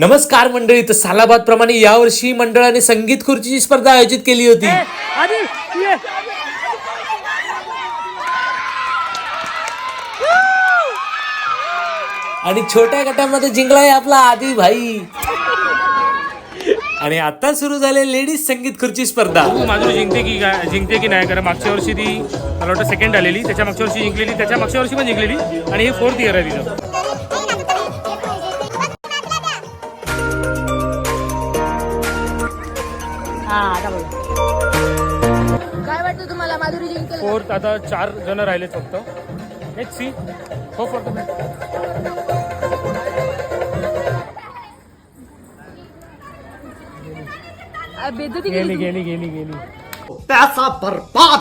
नमस्कार मंडळी. तर सालाबाद प्रमाणे यावर्षी मंडळाने संगीत खुर्चीची स्पर्धा आयोजित केली होती. आणि छोट्या गटामध्ये जिंकलाय आपला आदी भाई. आणि आता सुरू झाले लेडीज संगीत खुर्ची स्पर्धा. माधुरी जिंकते की नाही, कारण मागच्या वर्षी ती मला वाटतं सेकंड आलेली, त्याच्या मागच्या वर्षी जिंकलेली, त्याच्या मागच्या वर्षी पण जिंकलेली आणि हे 4th इयर आहे तिचं. काय वाटतं तुम्हाला माधुरी जिंकेल? 4th आता 4 जण राहिलेत फक्त. Let's see. हो फॉर बेइज्जती गेली. ਪੈਸਾ ਬਰਬਾਦ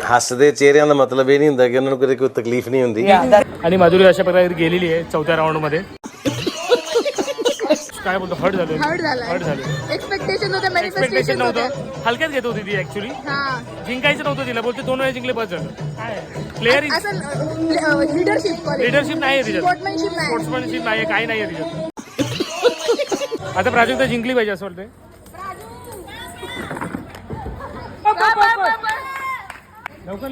ਹੱਸਦੇ ਚਿਹਰਿਆਂ ਦਾ ਮਤਲਬ ਇਹ ਨਹੀਂ ਹੁੰਦਾ ਕਿ ਉਹਨਾਂ ਨੂੰ ਕੋਈ ਤਕਲੀਫ ਨਹੀਂ ਹੁੰਦੀ. आणि माधुरी अशा प्रकारे गेलेली आहे 4थ्या राऊंड मध्ये. काय बोलतो, हर्ट झालं. एक्सपेक्टेशन होतं, एक्सपेक्टेशन मॅनिफेस्टेशन नव्हतं, हलक्यात घेत होती ती ऍक्च्युली. जिंकायचं नव्हतं तिला, बोलते 2 वेळा जिंकले बस झालं. प्लेअर लिडरशिप नाही तिच्यात, स्पोर्ट्समॅनशिप नाही, काही नाही तिच्यात. आता प्राजक्ता जिंकली पाहिजे असं वाटतंय. लवकर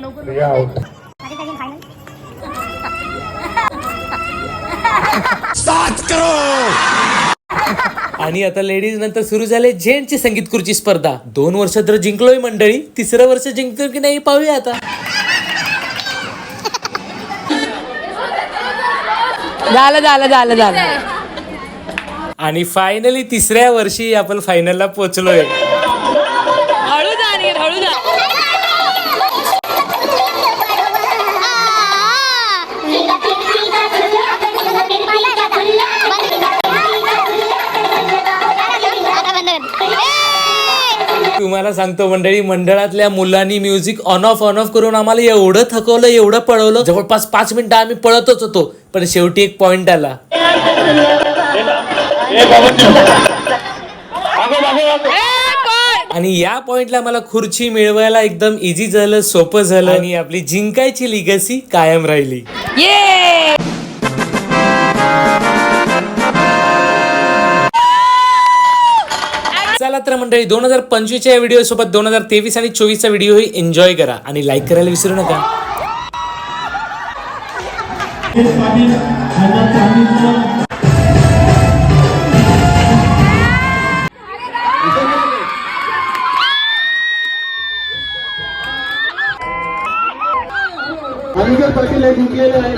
आणि आता लेडीज नंतर सुरू झाले जेंट्सची संगीत खुर्ची स्पर्धा. 2 वर्ष तर जिंकलोय मंडळी, 3रं वर्ष जिंकतो की नाही पाहूया आता. झालं. आणि फायनली 3ऱ्या वर्षी आपण फायनलला पोहोचलोय. हळू जा. तुम्हाला सांगतो मंडळी, मंडळातल्या मुलांनी म्युझिक ऑन ऑफ करून आम्हाला एवढं थकवलं, एवढं पळवलं. जवळपास 5 मिनिटं आम्ही पळतच होतो, पण शेवटी एक पॉइंट आला. आणि या पॉइंटला मला खुर्ची मिळवायला एकदम इझी झालं, सोपं झालं आणि आपली जिंकायची लिगसी कायम राहिली. चला तर मंडळी, 2025च्या या व्हिडिओ सोबत 2023 आणि 24चा व्हिडिओही एन्जॉय करा आणि लाईक करायला विसरू नका. अलीगड पाटील हे जिंकलेले आहे.